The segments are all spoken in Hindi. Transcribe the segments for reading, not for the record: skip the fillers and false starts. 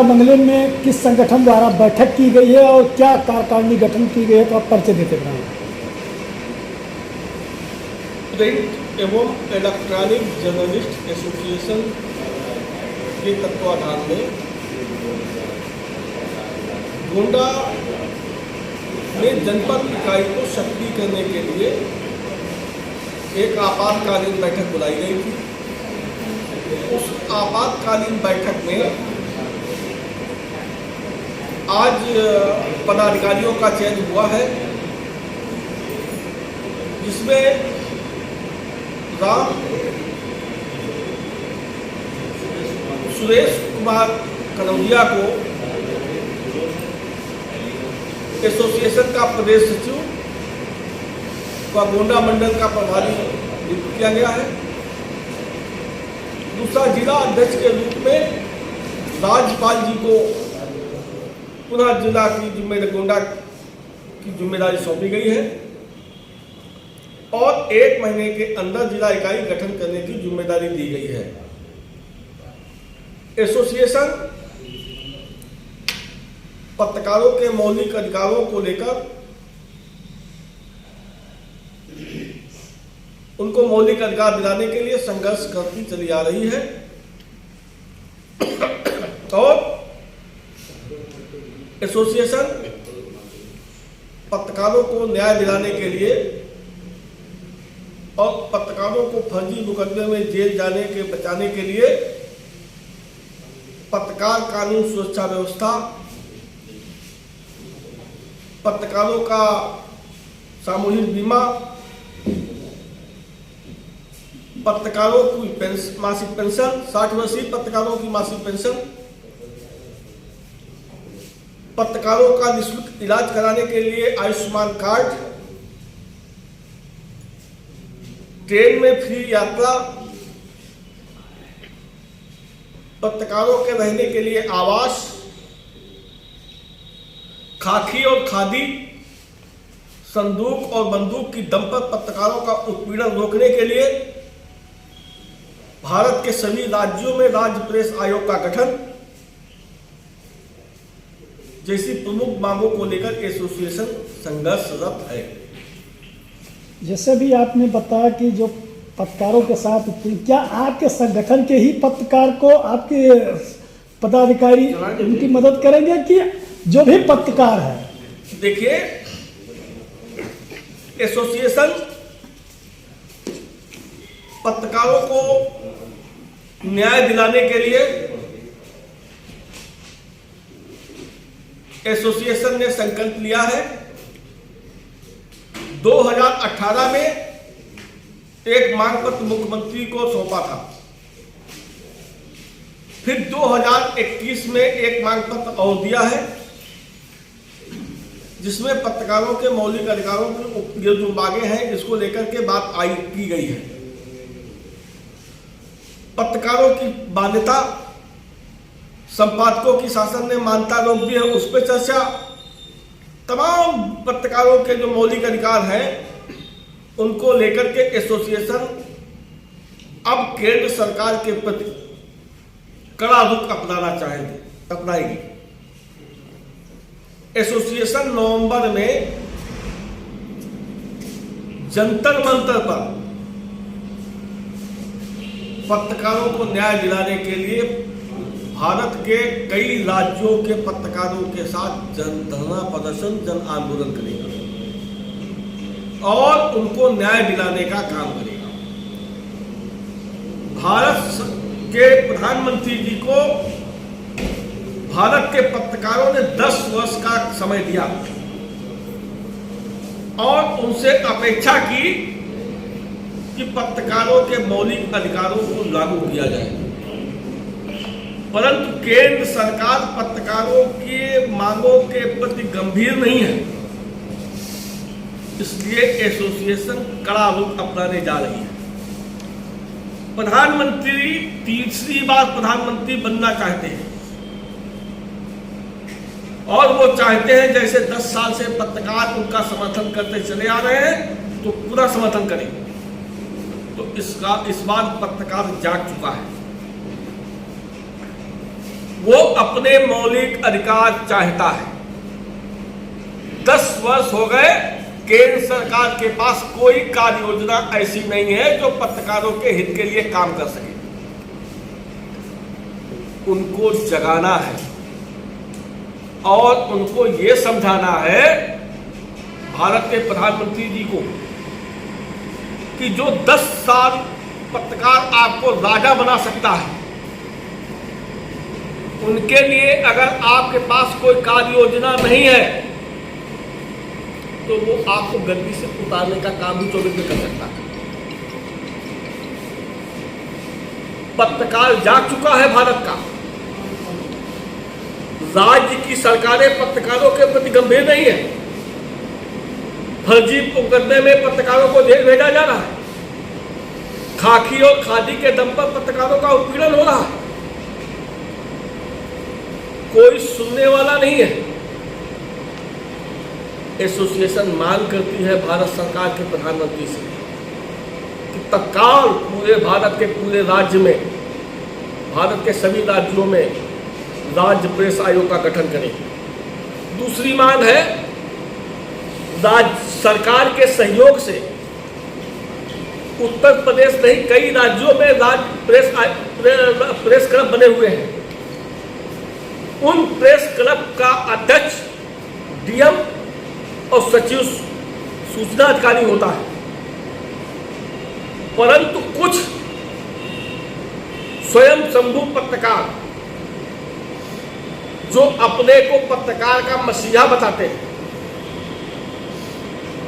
बंगले में किस संगठन द्वारा बैठक की गई है और क्या कार्यकारिणी गठन की गई है, तो आप परिचय देते रहें। प्रिंट एवं इलेक्ट्रॉनिक जर्नलिस्ट एसोसिएशन के तत्वाधान में गोंडा में जनपद इकाई को सक्रिय करने के लिए एक आपातकालीन बैठक बुलाई गई थी। उस आपातकालीन बैठक में आज पदाधिकारियों का चयन हुआ है, जिसमें राम सुरेश कुमार कनौजिया को एसोसिएशन का प्रदेश सचिव व गोंडा मंडल का प्रभारी नियुक्त किया गया है। दूसरा, जिला अध्यक्ष के रूप में राजपाल जी को पुनः जिला की जिम्मेदारी गोंडा की जिम्मेदारी सौंपी गई है और 1 महीने के अंदर जिला इकाई गठन करने की जिम्मेदारी दी गई है। एसोसिएशन पत्रकारों के मौलिक अधिकारों को लेकर उनको मौलिक अधिकार दिलाने के लिए संघर्ष करती चली आ रही है और एसोसिएशन पत्रकारों को न्याय दिलाने के लिए और पत्रकारों को फर्जी मुकदमे में जेल जाने के बचाने के लिए पत्रकार कानून सुरक्षा व्यवस्था, पत्रकारों का सामूहिक बीमा, पत्रकारों की मासिक पेंशन, 60 वर्षीय पत्रकारों की मासिक पेंशन, पत्रकारों का निःशुल्क इलाज कराने के लिए आयुष्मान कार्ड, ट्रेन में फ्री यात्रा, पत्रकारों के रहने के लिए आवास, खाकी और खादी, संदूक और बंदूक की दम पर पत्रकारों का उत्पीड़न रोकने के लिए भारत के सभी राज्यों में राज्य प्रेस आयोग का गठन जैसी प्रमुख मांगों को लेकर एसोसिएशन संघर्षरत है। जैसे भी आपने बताया कि जो पत्रकारों के साथ, क्या आपके संगठन के ही पत्रकार को आपके पदाधिकारी उनकी मदद करेंगे कि जो भी पत्रकार है? देखिए, एसोसिएशन पत्रकारों को न्याय दिलाने के लिए एसोसिएशन ने संकल्प लिया है। 2018 में एक मांग पत्र मुख्यमंत्री को सौंपा था, फिर 2021 में एक मांग पत्र और दिया है, जिसमें पत्रकारों के मौलिक अधिकारों की जो मांगे हैं इसको लेकर के बात की गई है। पत्रकारों की मान्यता, संपादकों की शासन ने मान्यता रोक दी है, उस पर चर्चा, तमाम पत्रकारों के जो मौलिक अधिकार हैं उनको लेकर के एसोसिएशन अब केंद्र सरकार के प्रति कड़ा रुख अपनाएगी। एसोसिएशन नवंबर में जंतर मंतर पर पत्रकारों को न्याय दिलाने के लिए भारत के कई राज्यों के पत्रकारों के साथ धरना प्रदर्शन, जन आंदोलन करेगा और उनको न्याय दिलाने का काम करेगा। भारत के प्रधानमंत्री जी को भारत के पत्रकारों ने 10 वर्ष का समय दिया और उनसे अपेक्षा की कि पत्रकारों के मौलिक अधिकारों को लागू किया जाए, परंतु केंद्र सरकार पत्रकारों की मांगों के प्रति गंभीर नहीं है। इसलिए एसोसिएशन कड़ा रुख अपनाने जा रही है। प्रधानमंत्री तीसरी बार प्रधानमंत्री बनना चाहते हैं और वो चाहते हैं जैसे 10 साल से पत्रकार उनका समर्थन करते चले आ रहे हैं तो पूरा समर्थन करेंगे। तो इस बार पत्रकार जाग चुका है। वो अपने मौलिक अधिकार चाहता है। 10 वर्ष हो गए, केंद्र सरकार के पास कोई कार्य योजना ऐसी नहीं है जो पत्रकारों के हित के लिए काम कर सके। उनको जगाना है और उनको ये समझाना है भारत के प्रधानमंत्री जी को कि जो 10 साल पत्रकार आपको राजा बना सकता है, उनके लिए अगर आपके पास कोई कार्य योजना नहीं है तो वो आपको गद्दी से उतारने का काम भी 24 में कर सकता है। पत्रकार जाग चुका है भारत का। राज्य की सरकारें पत्रकारों के प्रति गंभीर नहीं है। फर्जी मुकदमे में पत्रकारों को जेल भेजा जा रहा है। खाकी और खादी के दम पर पत्रकारों का उत्पीड़न हो रहा है। कोई सुनने वाला नहीं है। एसोसिएशन मांग करती है भारत सरकार के प्रधानमंत्री से कि तत्काल पूरे भारत के पूरे राज्य में, भारत के सभी राज्यों में राज्य प्रेस आयोग का गठन करें। दूसरी मांग है, राज्य सरकार के सहयोग से उत्तर प्रदेश नहीं कई राज्यों में राज्य प्रेस क्लब बने हुए हैं। उन प्रेस क्लब का अध्यक्ष डीएम और सचिव सूचना अधिकारी होता है, परंतु कुछ स्वयं संभू पत्रकार जो अपने को पत्रकार का मसीहा बताते हैं,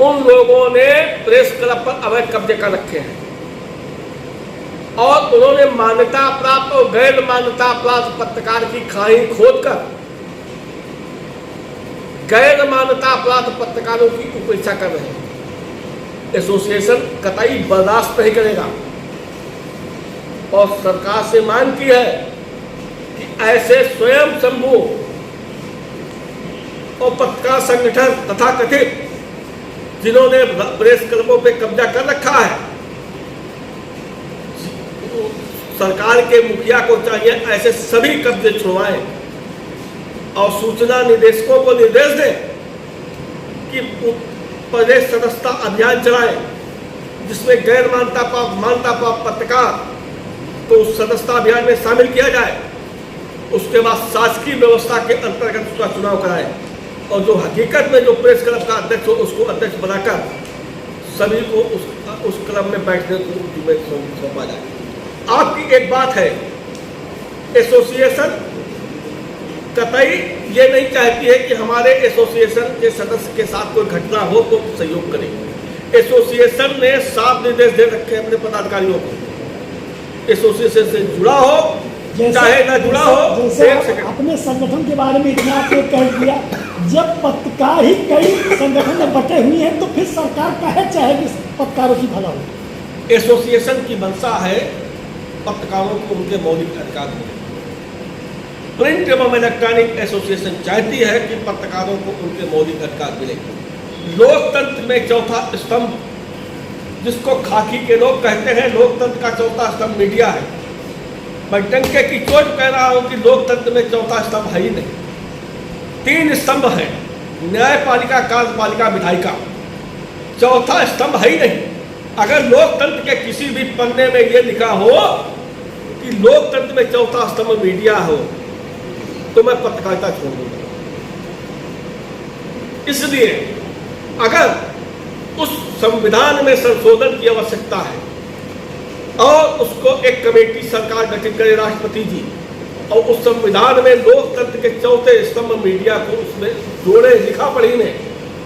उन लोगों ने प्रेस क्लब पर अवैध कब्जे कर रखे हैं और उन्होंने मान्यता प्राप्त और गैर मान्यता प्राप्त पत्रकार की खाई खोदकर गैर मान्यता प्राप्त पत्रकारों की उपेक्षा कर रहे हैं। एसोसिएशन कतई बर्दाश्त नहीं करेगा और सरकार से मांग की है कि ऐसे स्वयं संभू और पत्रकार संगठन तथा कथित जिन्होंने प्रेस क्लबों पे कब्जा कर रखा है, सरकार के मुखिया को चाहिए ऐसे सभी कब्जे छुड़वाएं और सूचना निदेशकों को निर्देश दें कि प्रदेश सदस्यता अभियान चलाएं, जिसमें गैर मान्यता प्राप्त पत्रकार को उस सदस्यता अभियान में शामिल किया जाए। उसके बाद शासकीय व्यवस्था के अंतर्गत उसका चुनाव कराएं और जो हकीकत में जो प्रेस क्लब का अध्यक्ष हो उसको अध्यक्ष बनाकर सभी को उस क्लब में बैठने को सौंपा जाए। आपकी एक बात है, एसोसिएशन कतई ये नहीं चाहती है कि हमारे एसोसिएशन के सदस्य के साथ कोई घटना हो तो सहयोग करें। एसोसिएशन ने साफ निर्देश दे रखे हैं अपने पदाधिकारियों को, एसोसिएशन से जुड़ा हो चाहे ना जुड़ा हो। अपने संगठन के बारे में इतना आपने कह दिया, जब पत्रकार ही कई संगठन में बटे हुए हैं तो फिर सरकार काहे चाहे कि पत्रकारों की भला हो। एसोसिएशन की मंशा है पत्रकारों को उनके मौलिक अधिकार मिले। प्रिंट एवं इलेक्ट्रॉनिक एसोसिएशन चाहती है कि पत्रकारों को उनके मौलिक अधिकार मिले। लोकतंत्र में चौथा स्तंभ, जिसको खाकी के लोग कहते हैं, लोकतंत्र का चौथा स्तंभ मीडिया है। मैं डंके की चोट कह रहा हूं कि लोकतंत्र में चौथा स्तंभ है ही नहीं। 3 स्तंभ है, न्यायपालिका, कार्यपालिका, विधायिका। चौथा स्तंभ है ही नहीं। अगर लोकतंत्र के किसी भी पन्ने में यह लिखा हो कि लोकतंत्र में चौथा स्तंभ मीडिया हो तो मैं पत्रकारिता छोड़ दूंगा। इसलिए अगर उस संविधान में संशोधन की आवश्यकता है और उसको एक कमेटी सरकार गठित करे, राष्ट्रपति जी, और उस संविधान में लोकतंत्र के चौथे स्तंभ मीडिया को उसमें जोड़े, लिखा पढ़ी में,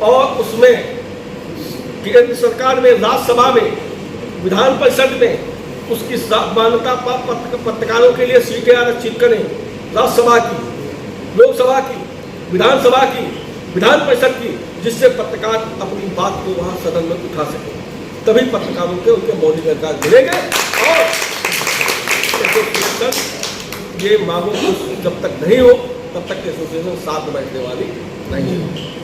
और उसमें केंद्र सरकार में, राज्यसभा में, विधान परिषद में उसकी मान्यता पत्रकारों के लिए सीटें आरक्षित करें, राज्यसभा की, लोकसभा की, विधानसभा की, विधान परिषद की, जिससे पत्रकार अपनी बात को वहां सदन में उठा सके। तभी पत्रकारों के उनके मौलिक अधिकार मिलेंगे और एसोसिएशन ये मांगों को जब तक नहीं हो तब तक एसोसिएशन साथ बैठने वाली नहीं है।